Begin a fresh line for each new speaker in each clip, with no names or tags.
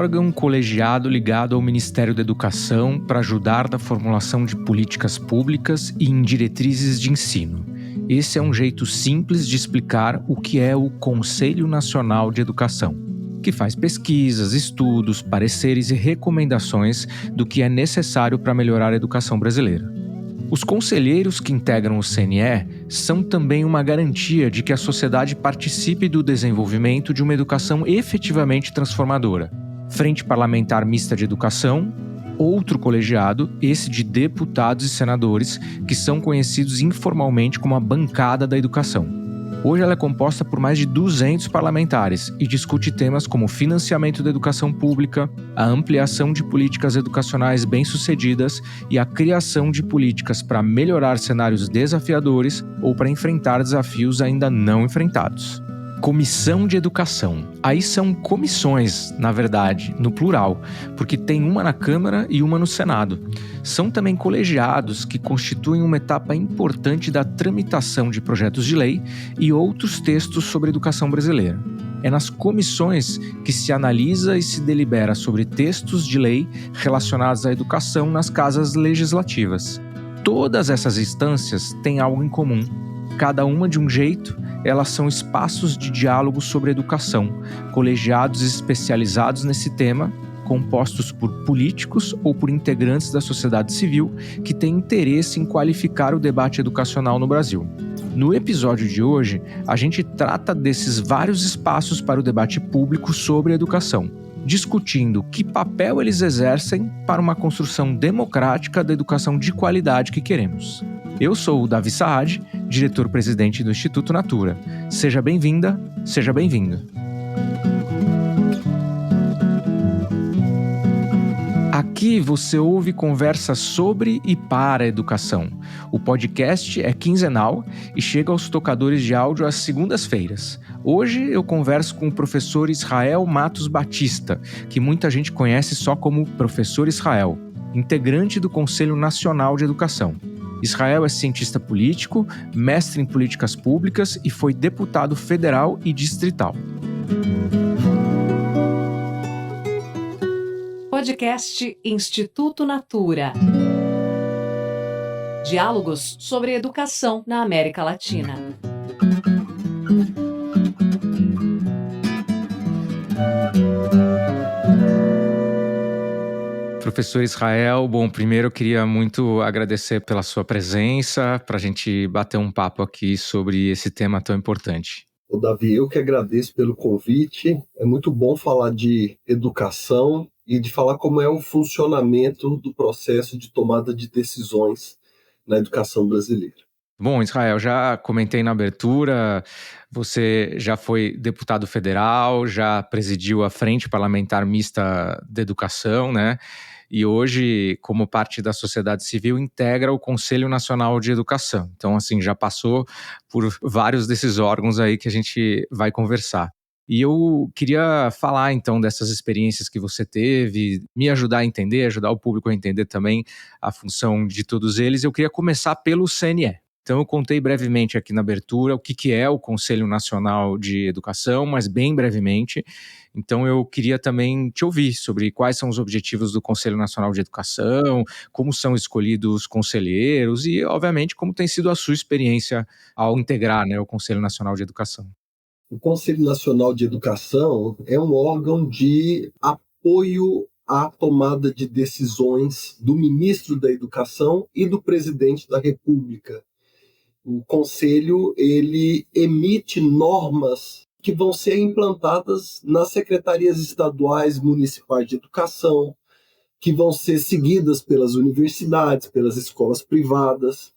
órgão colegiado ligado ao Ministério da Educação para ajudar na formulação de políticas públicas e em diretrizes de ensino. Esse é um jeito simples de explicar o que é o Conselho Nacional de Educação, que faz pesquisas, estudos, pareceres e recomendações do que é necessário para melhorar a educação brasileira. Os conselheiros que integram o CNE são também uma garantia de que a sociedade participe do desenvolvimento de uma educação efetivamente transformadora. Frente Parlamentar Mista de Educação, outro colegiado, esse de deputados e senadores, que são conhecidos informalmente como a bancada da educação. Hoje ela é composta por mais de 200 parlamentares e discute temas como o financiamento da educação pública, a ampliação de políticas educacionais bem-sucedidas e a criação de políticas para melhorar cenários desafiadores ou para enfrentar desafios ainda não enfrentados. Comissão de Educação. Aí são comissões, na verdade, no plural, porque tem uma na Câmara e uma no Senado. São também colegiados que constituem uma etapa importante da tramitação de projetos de lei e outros textos sobre a educação brasileira. É nas comissões que se analisa e se delibera sobre textos de lei relacionados à educação nas casas legislativas. Todas essas instâncias têm algo em comum. Cada uma de um jeito, elas são espaços de diálogo sobre educação, colegiados especializados nesse tema, compostos por políticos ou por integrantes da sociedade civil que têm interesse em qualificar o debate educacional no Brasil. No episódio de hoje, a gente trata desses vários espaços para o debate público sobre educação, discutindo que papel eles exercem para uma construção democrática da educação de qualidade que queremos. Eu sou o Davi Saad, diretor-presidente do Instituto Natura. Seja bem-vinda, seja bem-vindo. Aqui você ouve conversas sobre e para a educação. O podcast é quinzenal e chega aos tocadores de áudio às segundas-feiras. Hoje eu converso com o professor Israel Matos Batista, que muita gente conhece só como Professor Israel, integrante do Conselho Nacional de Educação. Israel é cientista político, mestre em políticas públicas e foi deputado federal e distrital.
Podcast Instituto Natura. Diálogos sobre educação na América Latina.
Professor Israel, bom, primeiro eu queria muito agradecer pela sua presença, para a gente bater um papo aqui sobre esse tema tão importante.
Ô Davi, eu que agradeço pelo convite. É muito bom falar de educação e de falar como é o funcionamento do processo de tomada de decisões na educação brasileira.
Bom, Israel, já comentei na abertura, você já foi deputado federal, já presidiu a Frente Parlamentar Mista de Educação, né? E hoje, como parte da sociedade civil, integra o Conselho Nacional de Educação. Então, assim, já passou por vários desses órgãos aí que a gente vai conversar. E eu queria falar, então, dessas experiências que você teve, me ajudar a entender, ajudar o público a entender também a função de todos eles. Eu queria começar pelo CNE. Então, eu contei brevemente aqui na abertura o que é o Conselho Nacional de Educação, mas bem brevemente. Então, eu queria também te ouvir sobre quais são os objetivos do Conselho Nacional de Educação, como são escolhidos os conselheiros e, obviamente, como tem sido a sua experiência ao integrar, né, o Conselho Nacional de Educação.
O Conselho Nacional de Educação é um órgão de apoio à tomada de decisões do ministro da Educação e do presidente da República. O Conselho, ele emite normas que vão ser implantadas nas secretarias estaduais, municipais de educação, que vão ser seguidas pelas universidades, pelas escolas privadas.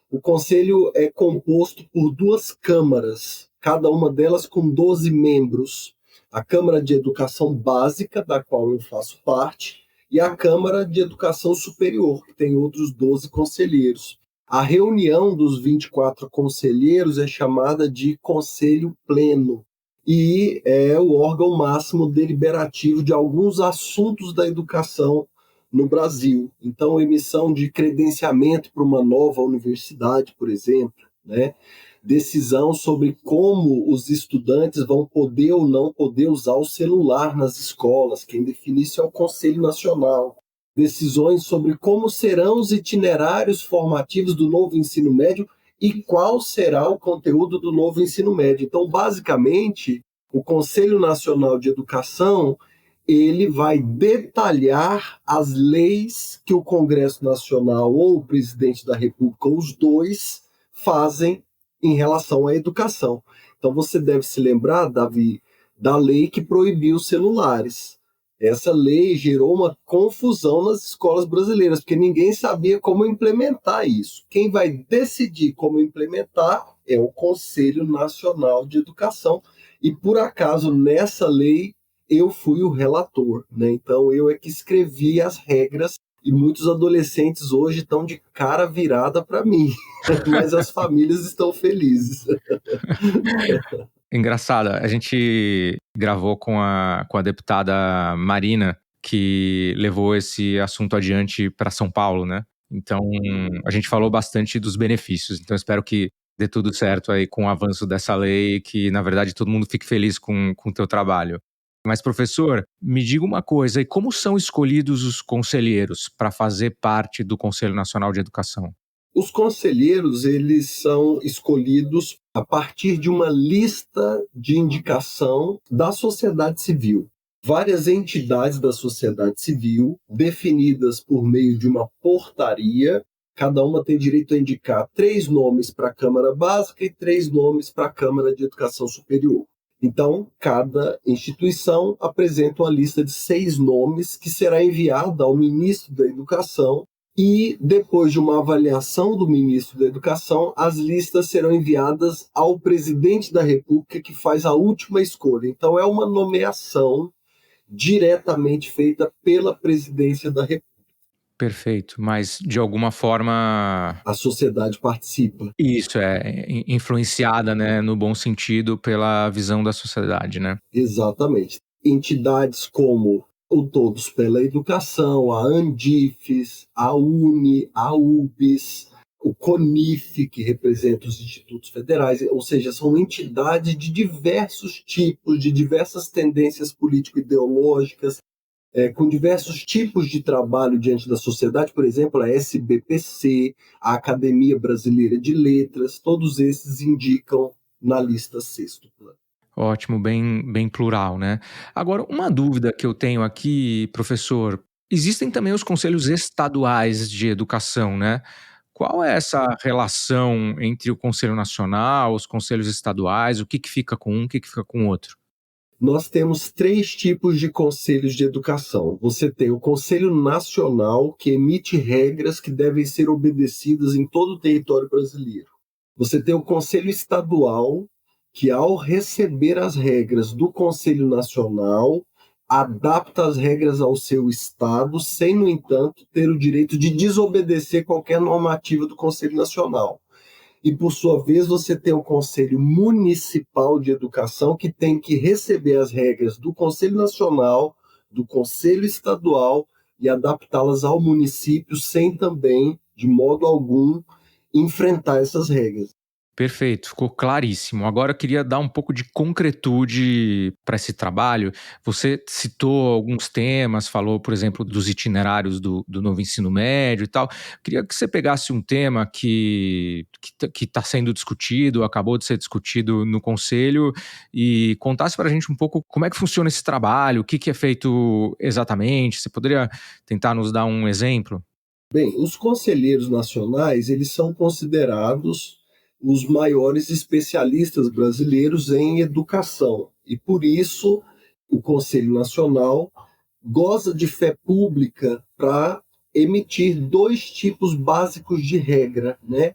O Conselho é composto por 2 câmaras, cada uma delas com 12 membros. A Câmara de Educação Básica, da qual eu faço parte, e a Câmara de Educação Superior, que tem outros 12 conselheiros. A reunião dos 24 conselheiros é chamada de Conselho Pleno e é o órgão máximo deliberativo de alguns assuntos da educação no Brasil. Então, emissão de credenciamento para uma nova universidade, por exemplo, né? decisão sobre como os estudantes vão poder ou não poder usar o celular nas escolas. Quem define isso é o Conselho Nacional. Decisões sobre como serão os itinerários formativos do novo ensino médio e qual será o conteúdo do novo ensino médio. Então, basicamente, o Conselho Nacional de Educação ele vai detalhar as leis que o Congresso Nacional ou o presidente da República, ou os dois, fazem em relação à educação. Então você deve se lembrar, Davi, da lei que proibiu os celulares. Essa lei gerou uma confusão nas escolas brasileiras, porque ninguém sabia como implementar isso. Quem vai decidir como implementar é o Conselho Nacional de Educação. E, por acaso, nessa lei, eu fui o relator, né? Então, eu é que escrevi as regras e muitos adolescentes hoje estão de cara virada para mim, mas as famílias estão felizes.
Engraçado, a gente gravou com a deputada Marina, que levou esse assunto adiante para São Paulo, né? Então, a gente falou bastante dos benefícios. Então, espero que dê tudo certo aí com o avanço dessa lei e que, na verdade, todo mundo fique feliz com o teu trabalho. Mas, professor, me diga uma coisa, e como são escolhidos os conselheiros para fazer parte do Conselho Nacional de Educação?
Os conselheiros, eles são escolhidos a partir de uma lista de indicação da sociedade civil. Várias entidades da sociedade civil, definidas por meio de uma portaria, cada uma tem direito a indicar 3 nomes para a Câmara Básica e 3 nomes para a Câmara de Educação Superior. Então, cada instituição apresenta uma lista de 6 nomes que será enviada ao ministro da Educação e, depois de uma avaliação do ministro da Educação, as listas serão enviadas ao presidente da República, que faz a última escolha. Então, é uma nomeação diretamente feita pela presidência da República.
Perfeito, mas de alguma forma
A sociedade participa.
isso é influenciada, né, no bom sentido pela visão da sociedade, né?
Exatamente. Entidades como o Todos pela Educação, a Andifes, a UNE, a UBS, o CONIF, que representa os institutos federais, ou seja, são entidades de diversos tipos, de diversas tendências político-ideológicas, com diversos tipos de trabalho diante da sociedade, por exemplo, a SBPC, a Academia Brasileira de Letras, todos esses indicam na lista sextupla.
Ótimo, bem plural, né? Agora, uma dúvida que eu tenho aqui, professor, existem também os conselhos estaduais de educação, né? Qual é essa relação entre o Conselho Nacional, os conselhos estaduais, o que fica com um, o que fica com o outro?
Nós temos 3 tipos de conselhos de educação. Você tem o Conselho Nacional, que emite regras que devem ser obedecidas em todo o território brasileiro. Você tem o Conselho Estadual, que ao receber as regras do Conselho Nacional, adapta as regras ao seu estado, sem, no entanto, ter o direito de desobedecer qualquer normativa do Conselho Nacional. E, por sua vez, você tem o Conselho Municipal de Educação, que tem que receber as regras do Conselho Nacional, do Conselho Estadual e adaptá-las ao município, sem também, de modo algum, enfrentar essas regras.
Perfeito, ficou claríssimo. Agora eu queria dar um pouco de concretude para esse trabalho. Você citou alguns temas, falou, por exemplo, dos itinerários do novo ensino médio e tal. Queria que você pegasse um tema que está sendo discutido, acabou de ser discutido no Conselho, e contasse para a gente um pouco como é que funciona esse trabalho, o que é feito exatamente. Você poderia tentar nos dar um exemplo?
Bem, os conselheiros nacionais, eles são considerados os maiores especialistas brasileiros em educação. E, por isso, o Conselho Nacional goza de fé pública para emitir 2 tipos básicos de regra, né?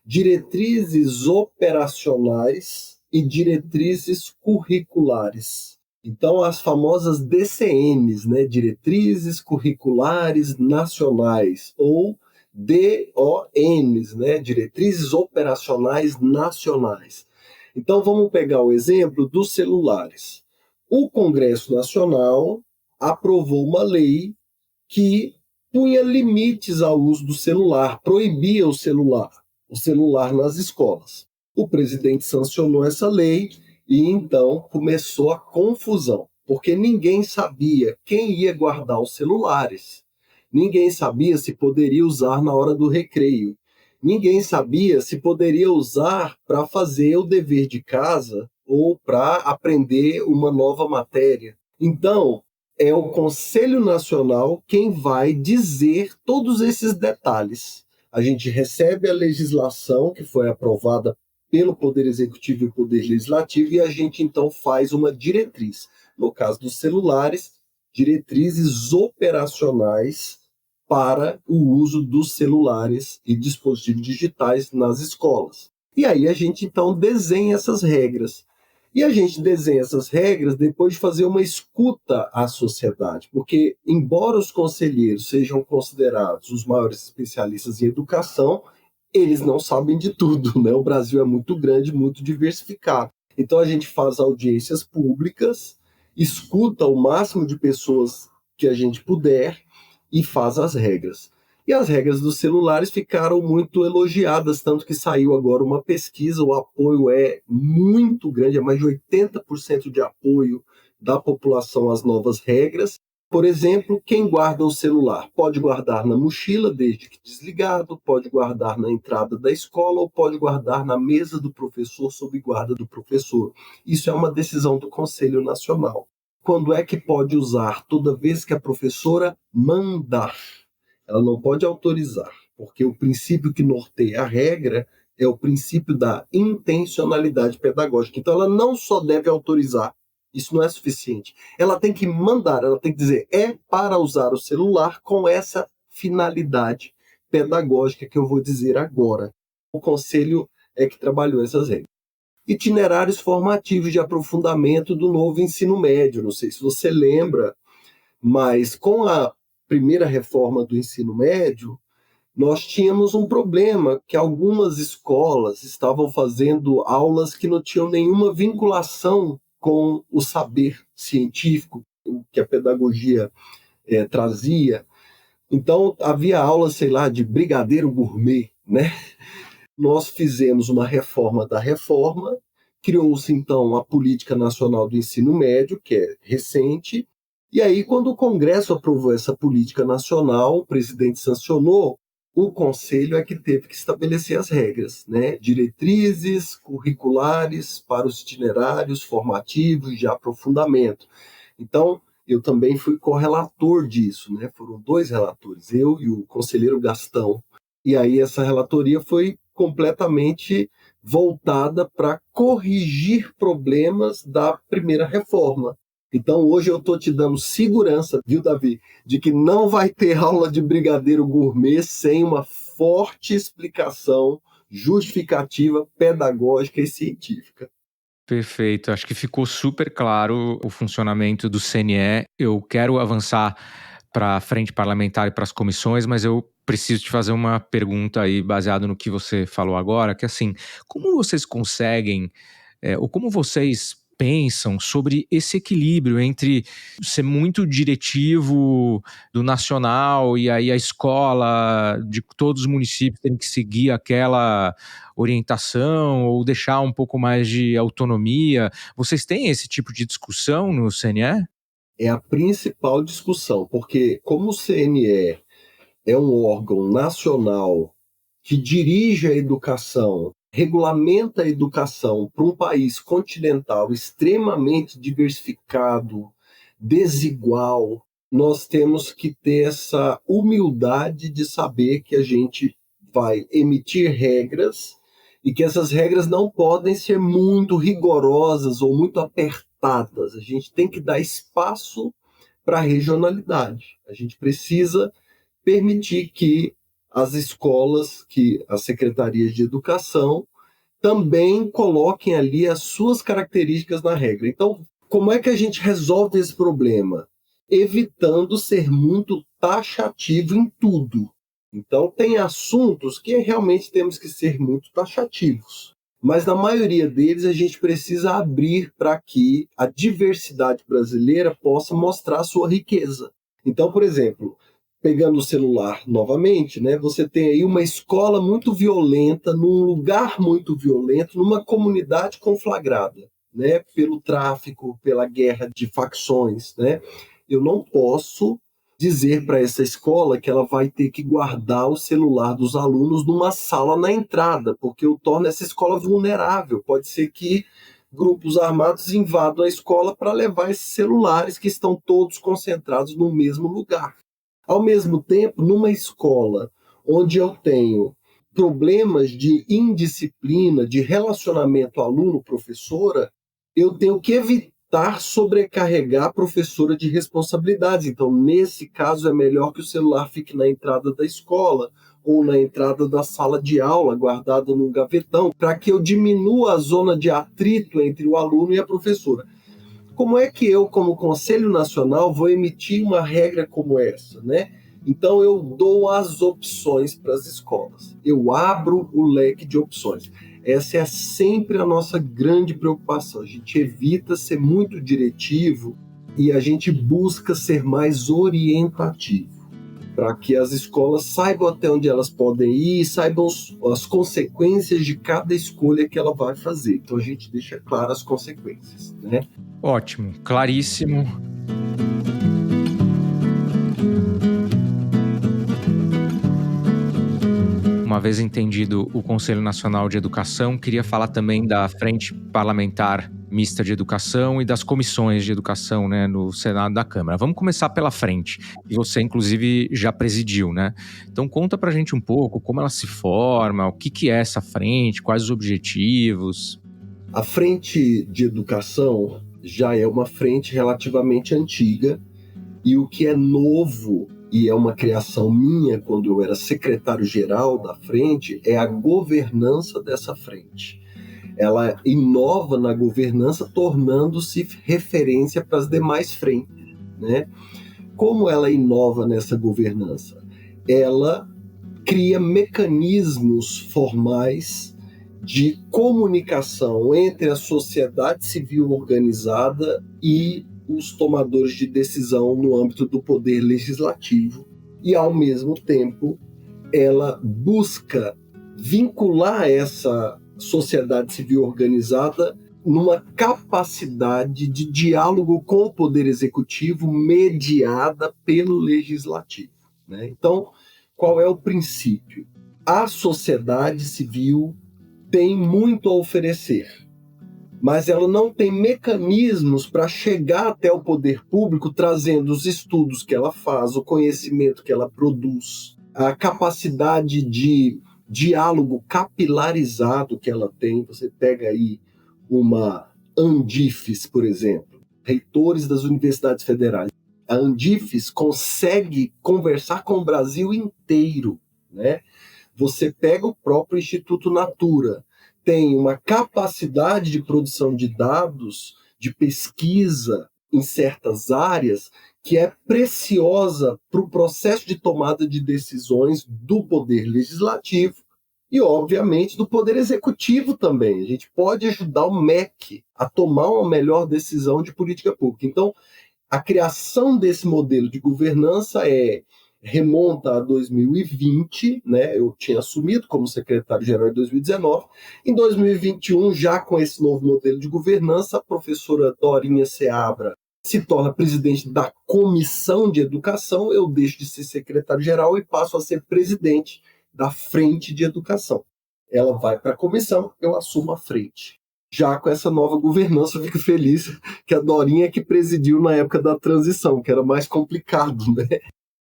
Diretrizes operacionais e diretrizes curriculares. Então, as famosas DCNs, né? Diretrizes Curriculares Nacionais, ou DONs, né? Diretrizes Operacionais Nacionais. Então, vamos pegar o exemplo dos celulares. O Congresso Nacional aprovou uma lei que punha limites ao uso do celular, proibia o celular nas escolas. O presidente sancionou essa lei e então começou a confusão, porque ninguém sabia quem ia guardar os celulares. Ninguém sabia se poderia usar na hora do recreio. Ninguém sabia se poderia usar para fazer o dever de casa ou para aprender uma nova matéria. Então, é o Conselho Nacional quem vai dizer todos esses detalhes. A gente recebe a legislação que foi aprovada pelo Poder Executivo e Poder Legislativo e a gente então faz uma diretriz. No caso dos celulares, diretrizes operacionais para o uso dos celulares e dispositivos digitais nas escolas. E aí a gente então desenha essas regras. E a gente desenha essas regras depois de fazer uma escuta à sociedade, porque embora os conselheiros sejam considerados os maiores especialistas em educação, eles não sabem de tudo, né? O Brasil é muito grande, muito diversificado. Então a gente faz audiências públicas, escuta o máximo de pessoas que a gente puder e faz as regras. E as regras dos celulares ficaram muito elogiadas, tanto que saiu agora uma pesquisa, o apoio é muito grande, é mais de 80% de apoio da população às novas regras. Por exemplo, quem guarda o celular pode guardar na mochila, desde que desligado, pode guardar na entrada da escola ou pode guardar na mesa do professor, sob guarda do professor. Isso é uma decisão do Conselho Nacional. Quando é que pode usar? Toda vez que a professora mandar. Ela não pode autorizar, porque o princípio que norteia a regra é o princípio da intencionalidade pedagógica. Então, ela não só deve autorizar, isso não é suficiente. Ela tem que mandar, ela tem que dizer, é para usar o celular com essa finalidade pedagógica que eu vou dizer agora. O Conselho é que trabalhou essas regras. Itinerários formativos de aprofundamento do novo ensino médio. Não sei se você lembra, mas com a primeira reforma do ensino médio, nós tínhamos um problema que algumas escolas estavam fazendo aulas que não tinham nenhuma vinculação com o saber científico, o que a pedagogia trazia. Então, havia aulas, sei lá, de brigadeiro gourmet, né? Nós fizemos uma reforma da reforma, criou-se então a Política Nacional do Ensino Médio, que é recente, e aí quando o Congresso aprovou essa política nacional, o presidente sancionou, o Conselho é que teve que estabelecer as regras, né? Diretrizes curriculares para os itinerários formativos de aprofundamento. Então, eu também fui correlator disso, né? Foram 2 relatores, eu e o conselheiro Gastão. E aí essa relatoria foi completamente voltada para corrigir problemas da primeira reforma. Então hoje eu estou te dando segurança, viu, Davi, de que não vai ter aula de brigadeiro gourmet sem uma forte explicação justificativa, pedagógica e científica.
Perfeito, acho que ficou super claro o funcionamento do CNE. Eu quero avançar para a frente parlamentar e para as comissões, mas eu preciso te fazer uma pergunta aí baseado no que você falou agora, que assim, como vocês conseguem, ou como vocês pensam sobre esse equilíbrio entre ser muito diretivo do nacional e aí a escola de todos os municípios tem que seguir aquela orientação ou deixar um pouco mais de autonomia? Vocês têm esse tipo de discussão no CNE?
É a principal discussão, porque como o CNE é um órgão nacional que dirige a educação, regulamenta a educação para um país continental extremamente diversificado, desigual, nós temos que ter essa humildade de saber que a gente vai emitir regras e que essas regras não podem ser muito rigorosas ou muito apertadas. A gente tem que dar espaço para a regionalidade. A gente precisa permitir que as escolas, que as secretarias de educação também coloquem ali as suas características na regra. Então, como é que a gente resolve esse problema? Evitando ser muito taxativo em tudo. Então, tem assuntos que realmente temos que ser muito taxativos. Mas na maioria deles a gente precisa abrir para que a diversidade brasileira possa mostrar a sua riqueza. Então, por exemplo, Pegando o celular novamente, né, você tem aí uma escola muito violenta, num lugar muito violento, numa comunidade conflagrada, né, pelo tráfico, pela guerra de facções, né? Eu não posso dizer para essa escola que ela vai ter que guardar o celular dos alunos numa sala na entrada, porque eu torno essa escola vulnerável. Pode ser que grupos armados invadam a escola para levar esses celulares que estão todos concentrados no mesmo lugar. Ao mesmo tempo, numa escola onde eu tenho problemas de indisciplina, de relacionamento aluno-professora, eu tenho que evitar sobrecarregar a professora de responsabilidades. Então, nesse caso, é melhor que o celular fique na entrada da escola ou na entrada da sala de aula, guardado num gavetão, para que eu diminua a zona de atrito entre o aluno e a professora. Como é que eu, como Conselho Nacional, vou emitir uma regra como essa, né? Então, eu dou as opções para as escolas. Eu abro o leque de opções. Essa é sempre a nossa grande preocupação. A gente evita ser muito diretivo e a gente busca ser mais orientativo, para que as escolas saibam até onde elas podem ir e saibam as consequências de cada escolha que ela vai fazer. Então, a gente deixa claras as consequências, né?
Ótimo, claríssimo. Uma vez entendido o Conselho Nacional de Educação, queria falar também da Frente Parlamentar Mista de Educação e das comissões de educação, né, no Senado da Câmara. Vamos começar pela frente, que você inclusive já presidiu, né? Então conta pra gente um pouco como ela se forma, o que é essa frente, quais os objetivos.
A Frente de Educação já é uma frente relativamente antiga, e o que é novo, e é uma criação minha quando eu era secretário-geral da frente, é a governança dessa frente. Ela inova na governança, tornando-se referência para as demais frentes, né? Como ela inova nessa governança? Ela cria mecanismos formais de comunicação entre a sociedade civil organizada e os tomadores de decisão no âmbito do poder legislativo, e, ao mesmo tempo, ela busca vincular essa sociedade civil organizada numa capacidade de diálogo com o poder executivo mediada pelo legislativo, né? Então, qual é o princípio? A sociedade civil tem muito a oferecer, mas ela não tem mecanismos para chegar até o poder público trazendo os estudos que ela faz, o conhecimento que ela produz, a capacidade de diálogo capilarizado que ela tem. Você pega aí uma Andifes, por exemplo, reitores das universidades federais. A Andifes consegue conversar com o Brasil inteiro, né? Você pega o próprio Instituto Natura, tem uma capacidade de produção de dados, de pesquisa em certas áreas, que é preciosa para o processo de tomada de decisões do Poder Legislativo e, obviamente, do Poder Executivo também. A gente pode ajudar o MEC a tomar uma melhor decisão de política pública. Então, a criação desse modelo de governança remonta a 2020, né? Eu tinha assumido como secretário-geral em 2019. Em 2021, já com esse novo modelo de governança, a professora Dorinha Seabra se torna presidente da Comissão de Educação. Eu deixo de ser secretário-geral e passo a ser presidente da Frente de Educação. Ela vai para a comissão, eu assumo a frente. Já com essa nova governança, eu fico feliz que a Dorinha é que presidiu na época da transição, que era mais complicado, né?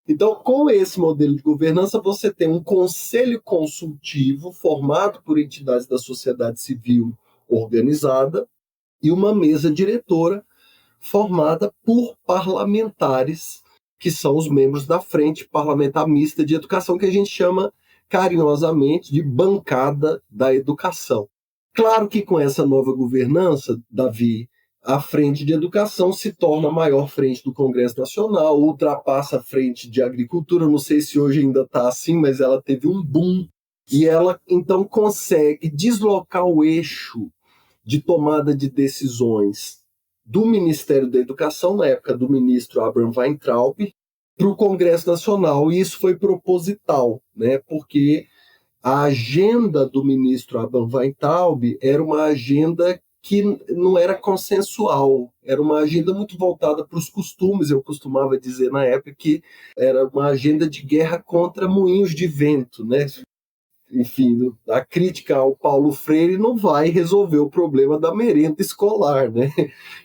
Então, com esse modelo de governança, você tem um conselho consultivo formado por entidades da sociedade civil organizada e uma mesa diretora formada por parlamentares, que são os membros da Frente Parlamentar Mista de Educação, que a gente chama carinhosamente de bancada da educação. Claro que com essa nova governança, Davi, a Frente de Educação se torna a maior frente do Congresso Nacional, ultrapassa a Frente de Agricultura, não sei se hoje ainda está assim, mas ela teve um boom, e ela então consegue deslocar o eixo de tomada de decisões do Ministério da Educação, na época do ministro Abraham Weintraub, para o Congresso Nacional, e isso foi proposital, né? Porque a agenda do ministro Abraham Weintraub era uma agenda que não era consensual, era uma agenda muito voltada para os costumes. Eu costumava dizer na época que era uma agenda de guerra contra moinhos de vento, né? Enfim, a crítica ao Paulo Freire não vai resolver o problema da merenda escolar, né?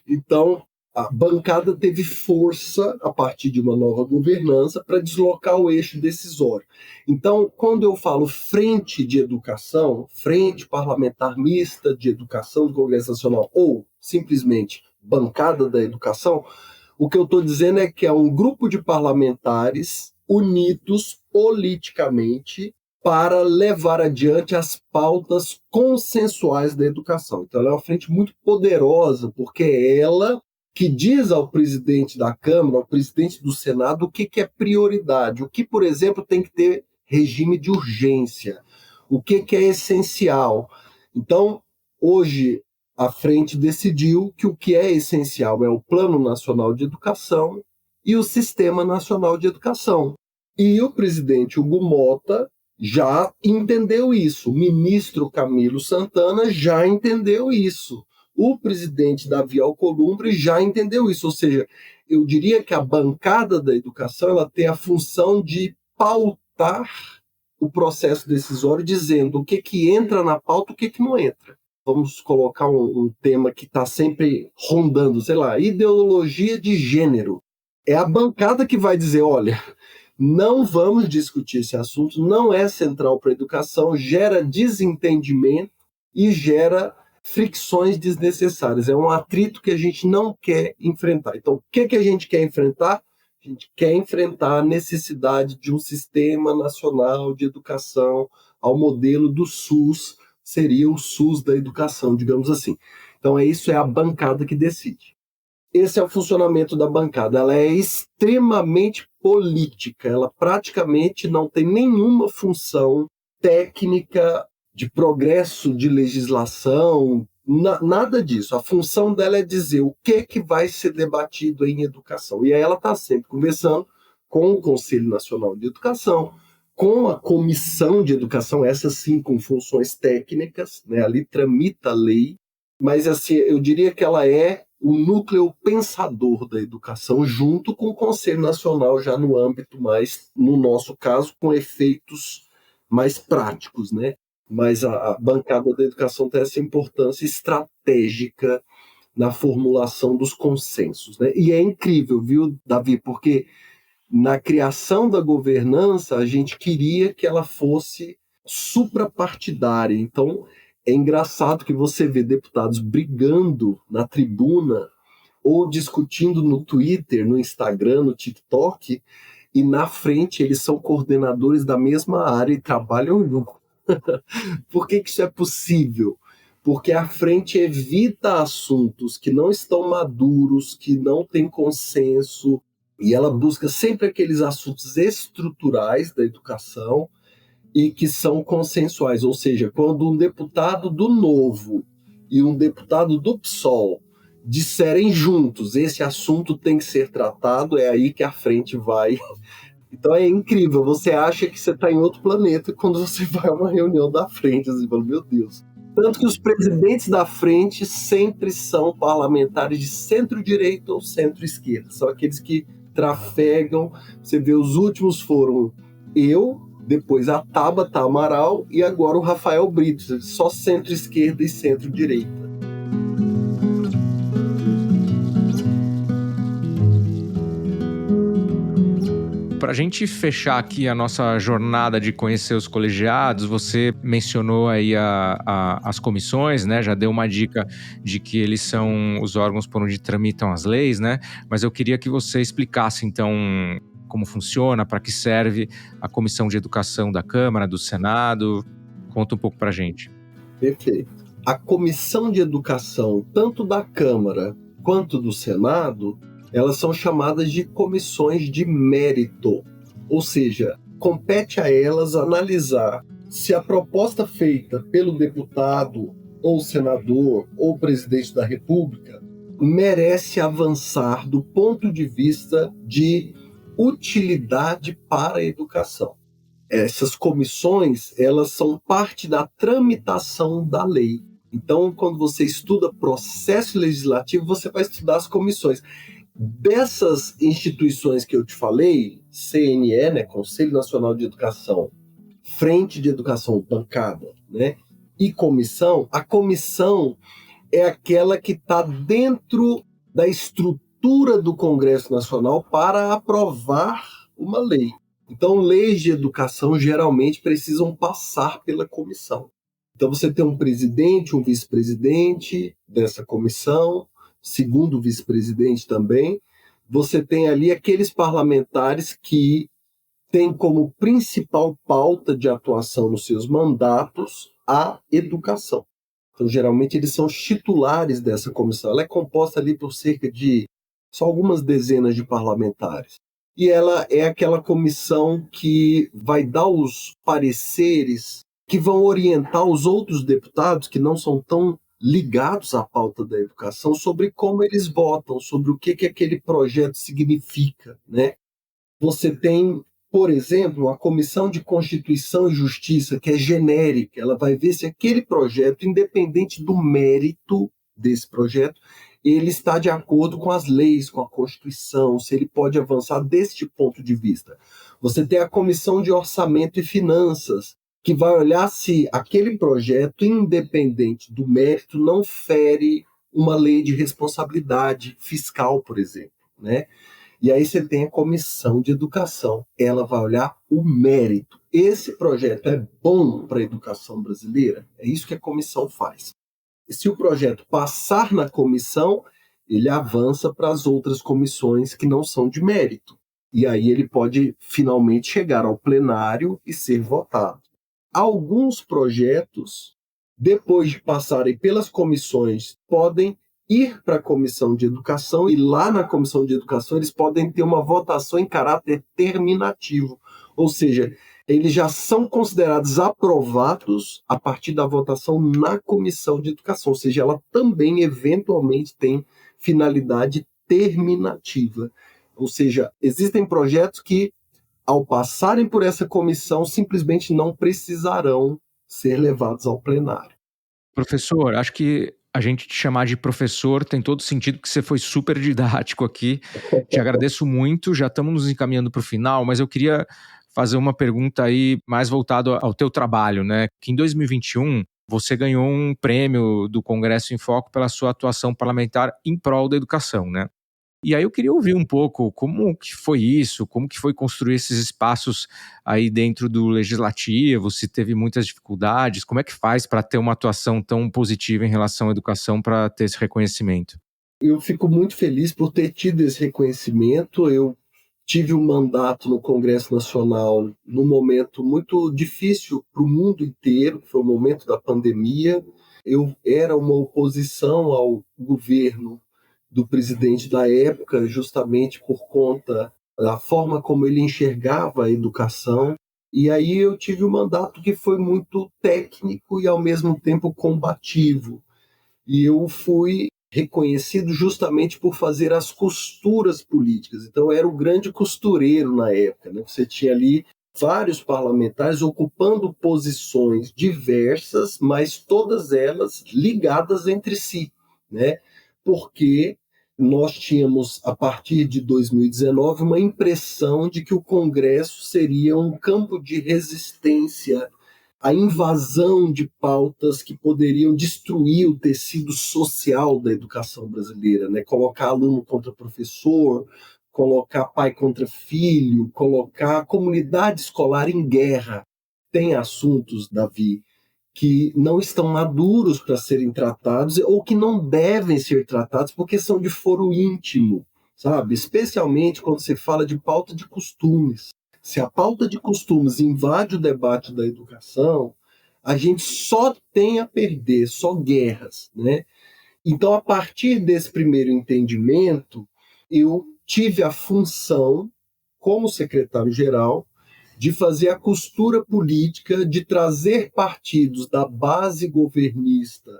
Então, a bancada teve força a partir de uma nova governança para deslocar o eixo decisório. Então, quando eu falo frente de educação, frente parlamentar mista de educação do Congresso Nacional, ou simplesmente bancada da educação, o que eu estou dizendo é que é um grupo de parlamentares unidos politicamente para levar adiante as pautas consensuais da educação. Então, ela é uma frente muito poderosa, porque é ela que diz ao presidente da Câmara, ao presidente do Senado, o que é prioridade, o que, por exemplo, tem que ter regime de urgência, o que é essencial. Então, hoje, a frente decidiu que o que é essencial é o Plano Nacional de Educação e o Sistema Nacional de Educação. E o presidente Hugo Motta já entendeu isso, o ministro Camilo Santana já entendeu isso, o presidente Davi Alcolumbre já entendeu isso, ou seja, eu diria que a bancada da educação ela tem a função de pautar o processo decisório, dizendo o que entra na pauta, o que não entra. Vamos colocar um tema que está sempre rondando, sei lá, ideologia de gênero. É a bancada que vai dizer, olha, não vamos discutir esse assunto, não é central para a educação, gera desentendimento e gera fricções desnecessárias. É um atrito que a gente não quer enfrentar. Então, o que a gente quer enfrentar? A gente quer enfrentar a necessidade de um sistema nacional de educação ao modelo do SUS, seria o SUS da educação, digamos assim. Então, isso é a bancada que decide. Esse é o funcionamento da bancada. Ela é extremamente política. Ela praticamente não tem nenhuma função técnica de progresso de legislação, nada disso. A função dela é dizer o que vai ser debatido em educação. E aí ela está sempre conversando com o Conselho Nacional de Educação, com a Comissão de Educação, essa sim com funções técnicas, né? Ali tramita a lei, mas assim, eu diria que ela é o núcleo pensador da educação, junto com o Conselho Nacional, já no âmbito mais, no nosso caso, com efeitos mais práticos, né? Mas a bancada da educação tem essa importância estratégica na formulação dos consensos, né? E é incrível, viu, Davi? Porque na criação da governança, a gente queria que ela fosse suprapartidária. Então, é engraçado que você vê deputados brigando na tribuna ou discutindo no Twitter, no Instagram, no TikTok, e na frente eles são coordenadores da mesma área e trabalham junto. Por que isso é possível? Porque a frente evita assuntos que não estão maduros, que não têm consenso, e ela busca sempre aqueles assuntos estruturais da educação e que são consensuais, ou seja, quando um deputado do Novo e um deputado do PSOL disserem juntos, esse assunto tem que ser tratado, é aí que a frente vai. Então é incrível, você acha que você está em outro planeta quando você vai a uma reunião da frente, assim, fala, meu Deus. Tanto que os presidentes da frente sempre são parlamentares de centro-direita ou centro-esquerda, são aqueles que trafegam. Você vê, os últimos foram eu, depois a Tabata Amaral e agora o Rafael Brito, só centro-esquerda e centro-direita.
Para a gente fechar aqui a nossa jornada de conhecer os colegiados, você mencionou aí as comissões, né? Já deu uma dica de que eles são os órgãos por onde tramitam as leis, né? Mas eu queria que você explicasse, então, como funciona, para que serve a Comissão de Educação da Câmara, do Senado. Conta um pouco para a gente.
Perfeito. A Comissão de Educação, tanto da Câmara quanto do Senado, elas são chamadas de comissões de mérito, ou seja, compete a elas analisar se a proposta feita pelo deputado ou senador ou presidente da República merece avançar do ponto de vista de utilidade para a educação. Essas comissões, elas são parte da tramitação da lei. Então, quando você estuda processo legislativo, você vai estudar as comissões. Dessas instituições que eu te falei, CNE, né, Conselho Nacional de Educação, Frente de Educação, bancada, né, e comissão, a comissão é aquela que está dentro da estrutura do Congresso Nacional para aprovar uma lei. Então, leis de educação geralmente precisam passar pela comissão. Então, você tem um presidente, um vice-presidente dessa comissão, segundo vice-presidente também. Você tem ali aqueles parlamentares que têm como principal pauta de atuação nos seus mandatos a educação. Então, geralmente, eles são os titulares dessa comissão. Ela é composta ali por cerca de só algumas dezenas de parlamentares. E ela é aquela comissão que vai dar os pareceres que vão orientar os outros deputados que não são tão ligados à pauta da educação sobre como eles votam, sobre o que aquele projeto significa, né? Você tem, por exemplo, a Comissão de Constituição e Justiça, que é genérica. Ela vai ver se aquele projeto, independente do mérito desse projeto, ele está de acordo com as leis, com a Constituição, se ele pode avançar deste ponto de vista. Você tem a Comissão de Orçamento e Finanças, que vai olhar se aquele projeto, independente do mérito, não fere uma lei de responsabilidade fiscal, por exemplo, né? E aí você tem a Comissão de Educação. Ela vai olhar o mérito. Esse projeto é bom para a educação brasileira? É isso que a comissão faz. Se o projeto passar na comissão, ele avança para as outras comissões que não são de mérito. E aí ele pode finalmente chegar ao plenário e ser votado. Alguns projetos, depois de passarem pelas comissões, podem ir para a Comissão de Educação e lá na Comissão de Educação eles podem ter uma votação em caráter terminativo. Ou seja, eles já são considerados aprovados a partir da votação na Comissão de Educação, ou seja, ela também eventualmente tem finalidade terminativa. Ou seja, existem projetos que, ao passarem por essa comissão, simplesmente não precisarão ser levados ao plenário.
Professor, acho que a gente te chamar de professor tem todo sentido, que você foi super didático aqui. Te agradeço muito, já estamos nos encaminhando para o final, mas eu queria fazer uma pergunta aí mais voltada ao teu trabalho, né? Que em 2021 você ganhou um prêmio do Congresso em Foco pela sua atuação parlamentar em prol da educação, né? E aí eu queria ouvir um pouco como que foi isso, como que foi construir esses espaços aí dentro do legislativo, se teve muitas dificuldades, como é que faz para ter uma atuação tão positiva em relação à educação para ter esse reconhecimento?
Eu fico muito feliz por ter tido esse reconhecimento. Eu tive um mandato no Congresso Nacional num momento muito difícil para o mundo inteiro, que foi o momento da pandemia. Eu era uma oposição ao governo do presidente da época, justamente por conta da forma como ele enxergava a educação. E aí eu tive um mandato que foi muito técnico e, ao mesmo tempo, combativo. E eu fui reconhecido justamente por fazer as costuras políticas. Então, eu era o grande costureiro na época, né? Você tinha ali vários parlamentares ocupando posições diversas, mas todas elas ligadas entre si, né? Porque nós tínhamos, a partir de 2019, uma impressão de que o Congresso seria um campo de resistência à invasão de pautas que poderiam destruir o tecido social da educação brasileira, né? Colocar aluno contra professor, colocar pai contra filho, colocar a comunidade escolar em guerra. Tem assuntos, Davi, que não estão maduros para serem tratados ou que não devem ser tratados porque são de foro íntimo, sabe? Especialmente quando se fala de pauta de costumes. Se a pauta de costumes invade o debate da educação, a gente só tem a perder, só guerras, né? Então, a partir desse primeiro entendimento, eu tive a função, como secretário-geral, de fazer a costura política, de trazer partidos da base governista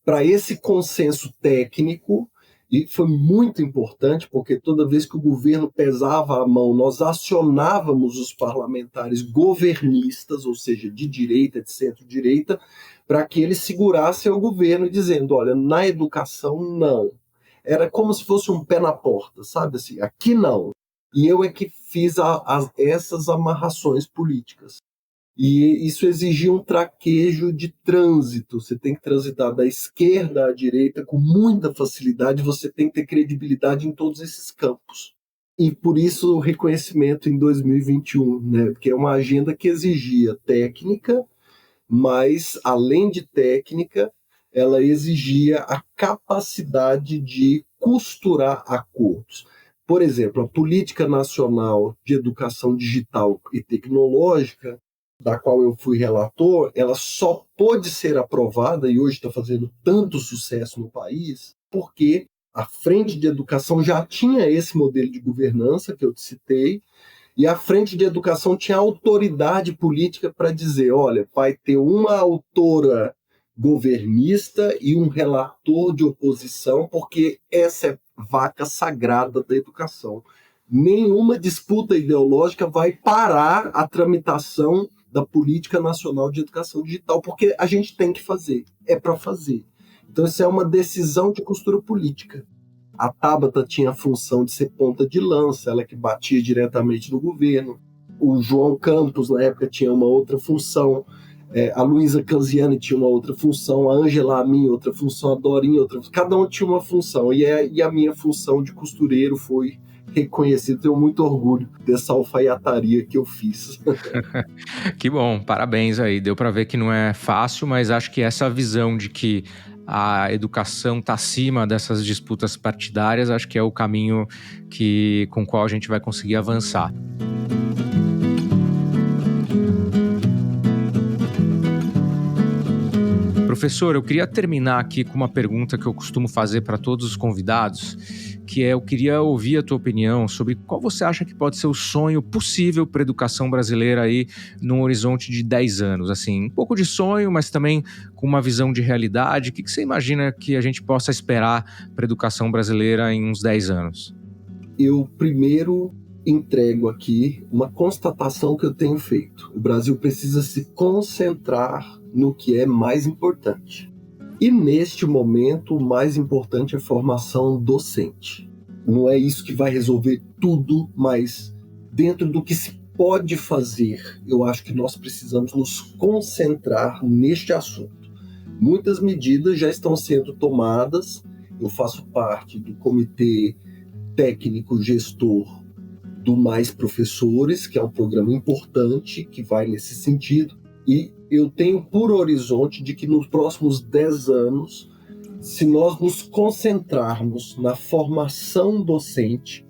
para esse consenso técnico E foi muito importante porque toda vez que o governo pesava a mão, nós acionávamos os parlamentares governistas, ou seja, de direita, de centro-direita, para que eles segurassem o governo dizendo, olha, na educação não. Era como se fosse um pé na porta, sabe assim, aqui não. E eu é que fiz essas amarrações políticas. E isso exigia um traquejo de trânsito. Você tem que transitar da esquerda à direita com muita facilidade, você tem que ter credibilidade em todos esses campos. E por isso o reconhecimento em 2021, né? Porque é uma agenda que exigia técnica, mas além de técnica, ela exigia a capacidade de costurar acordos. Por exemplo, a Política Nacional de Educação Digital e Tecnológica, da qual eu fui relator, ela só pôde ser aprovada, e hoje está fazendo tanto sucesso no país, porque a Frente de Educação já tinha esse modelo de governança que eu te citei, e a Frente de Educação tinha autoridade política para dizer, olha, vai ter uma autora governista e um relator de oposição, porque essa é vaca sagrada da educação. Nenhuma disputa ideológica vai parar a tramitação da Política Nacional de Educação Digital, porque a gente tem que fazer, é para fazer. Então, isso é uma decisão de costura política. A Tabata tinha a função de ser ponta de lança, ela que batia diretamente no governo. O João Campos, na época, tinha uma outra função. A Luísa Canziani tinha uma outra função, a Ângela Amin outra função, a Dorinha outra função. Cada um tinha uma função, e a minha função de costureiro foi reconhecido. Tenho muito orgulho dessa alfaiataria que eu fiz.
Que bom, parabéns aí. Deu para ver que não é fácil, mas acho que essa visão de que a educação está acima dessas disputas partidárias, acho que é o caminho com o qual a gente vai conseguir avançar. Professor, eu queria terminar aqui com uma pergunta que eu costumo fazer para todos os convidados, que eu queria ouvir a tua opinião sobre qual você acha que pode ser o sonho possível para a educação brasileira aí num horizonte de 10 anos, assim, um pouco de sonho, mas também com uma visão de realidade. O que você imagina que a gente possa esperar para a educação brasileira em uns 10 anos?
Eu primeiro entrego aqui uma constatação que eu tenho feito. O Brasil precisa se concentrar no que é mais importante. E neste momento, o mais importante é a formação docente. Não é isso que vai resolver tudo, mas dentro do que se pode fazer, eu acho que nós precisamos nos concentrar neste assunto. Muitas medidas já estão sendo tomadas. Eu faço parte do comitê técnico gestor do Mais Professores, que é um programa importante que vai nesse sentido, e eu tenho por horizonte de que nos próximos 10 anos, se nós nos concentrarmos na formação docente,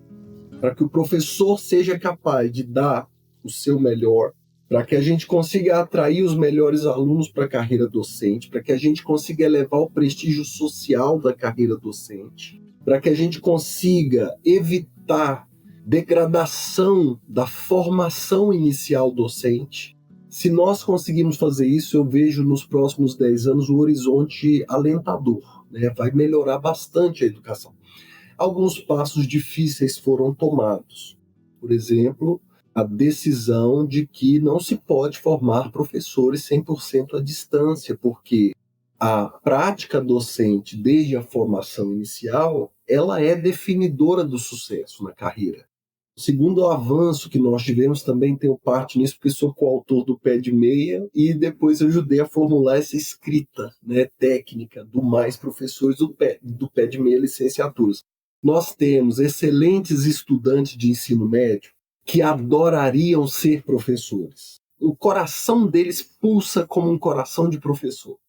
para que o professor seja capaz de dar o seu melhor, para que a gente consiga atrair os melhores alunos para a carreira docente, para que a gente consiga elevar o prestígio social da carreira docente, para que a gente consiga evitar degradação da formação inicial docente. Se nós conseguirmos fazer isso, eu vejo nos próximos 10 anos o horizonte alentador, né? Vai melhorar bastante a educação. Alguns passos difíceis foram tomados. Por exemplo, a decisão de que não se pode formar professores 100% à distância, porque a prática docente, desde a formação inicial, ela é definidora do sucesso na carreira. O segundo avanço que nós tivemos, também tenho parte nisso, porque sou coautor do Pé de Meia, e depois eu ajudei a formular essa escrita, né, técnica do Mais Professores do Pé de Meia licenciaturas. Nós temos excelentes estudantes de ensino médio que adorariam ser professores. O coração deles pulsa como um coração de professor.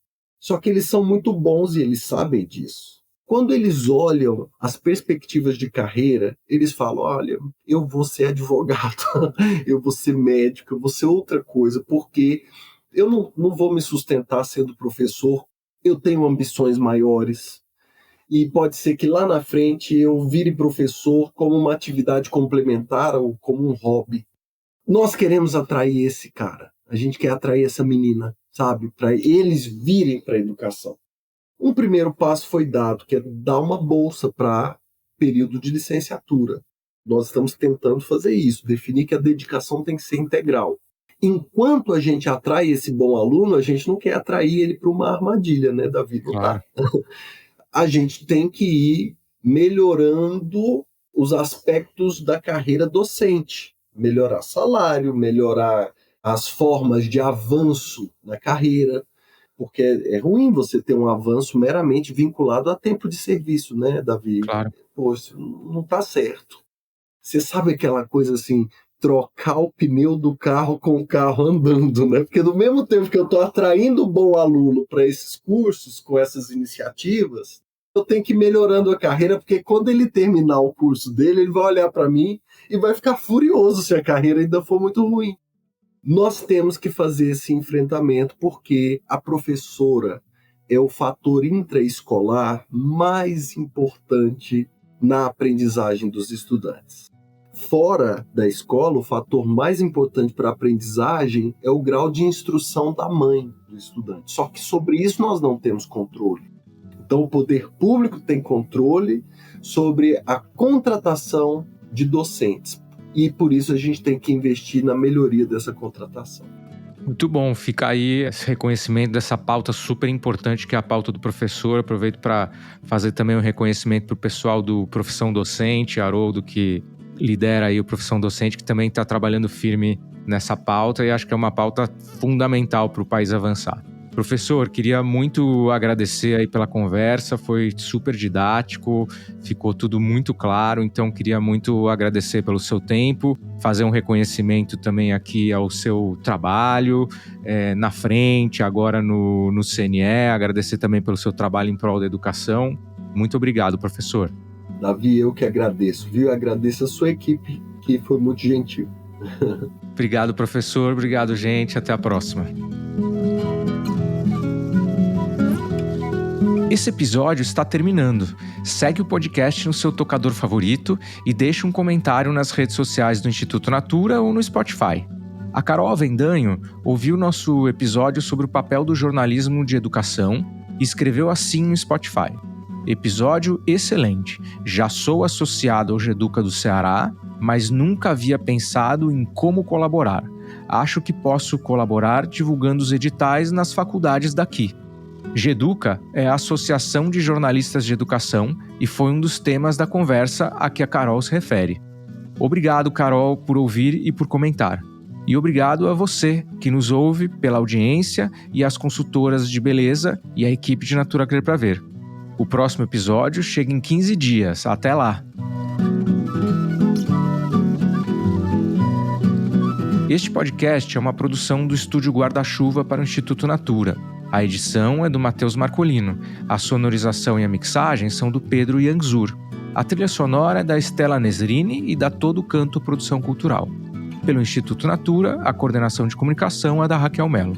Só que eles são muito bons e eles sabem disso. Quando eles olham as perspectivas de carreira, eles falam, olha, eu vou ser advogado, eu vou ser médico, eu vou ser outra coisa, porque eu não vou me sustentar sendo professor, eu tenho ambições maiores, e pode ser que lá na frente eu vire professor como uma atividade complementar ou como um hobby. Nós queremos atrair esse cara, a gente quer atrair essa menina, sabe? Para eles virem para a educação. Um primeiro passo foi dado, que é dar uma bolsa para período de licenciatura. Nós estamos tentando fazer isso, definir que a dedicação tem que ser integral. Enquanto a gente atrai esse bom aluno, a gente não quer atrair ele para uma armadilha, né, Davi?
Claro.
A gente tem que ir melhorando os aspectos da carreira docente. Melhorar salário, melhorar as formas de avanço na carreira, porque é ruim você ter um avanço meramente vinculado a tempo de serviço, né, Davi?
Claro.
Pô, isso não está certo. Você sabe aquela coisa assim, trocar o pneu do carro com o carro andando, né? Porque no mesmo tempo que eu estou atraindo um bom aluno para esses cursos, com essas iniciativas, eu tenho que ir melhorando a carreira, porque quando ele terminar o curso dele, ele vai olhar para mim e vai ficar furioso se a carreira ainda for muito ruim. Nós temos que fazer esse enfrentamento, porque a professora é o fator intraescolar mais importante na aprendizagem dos estudantes. Fora da escola, o fator mais importante para a aprendizagem é o grau de instrução da mãe do estudante. Só que sobre isso nós não temos controle. Então o poder público tem controle sobre a contratação de docentes. E por isso a gente tem que investir na melhoria dessa contratação.
Muito bom, fica aí esse reconhecimento dessa pauta super importante que é a pauta do professor. Aproveito para fazer também um reconhecimento para o pessoal do Profissão Docente, Haroldo, que lidera aí o Profissão Docente, que também está trabalhando firme nessa pauta e acho que é uma pauta fundamental para o país avançar. Professor, queria muito agradecer aí pela conversa, foi super didático, ficou tudo muito claro, então queria muito agradecer pelo seu tempo, fazer um reconhecimento também aqui ao seu trabalho na frente, agora no CNE, agradecer também pelo seu trabalho em prol da educação. Muito obrigado, professor.
Davi, eu que agradeço, viu? Agradeço a sua equipe, que foi muito gentil.
Obrigado, professor. Obrigado, gente. Até a próxima. Esse episódio está terminando. Segue o podcast no seu tocador favorito e deixe um comentário nas redes sociais do Instituto Natura ou no Spotify. A Carol Avendanho ouviu nosso episódio sobre o papel do jornalismo de educação e escreveu assim no Spotify. Episódio excelente. Já sou associado ao Geduca do Ceará, mas nunca havia pensado em como colaborar. Acho que posso colaborar divulgando os editais nas faculdades daqui. Geduca é a Associação de Jornalistas de Educação e foi um dos temas da conversa a que a Carol se refere. Obrigado, Carol, por ouvir e por comentar. E obrigado a você que nos ouve pela audiência e às consultoras de beleza e a equipe de Natura Crer Pra Ver. O próximo episódio chega em 15 dias. Até lá! Este podcast é uma produção do Estúdio Guarda-Chuva para o Instituto Natura. A edição é do Matheus Marcolino. A sonorização e a mixagem são do Pedro Yanzur. A trilha sonora é da Estela Nesrini e da Todo Canto Produção Cultural. Pelo Instituto Natura, a coordenação de comunicação é da Raquel Mello.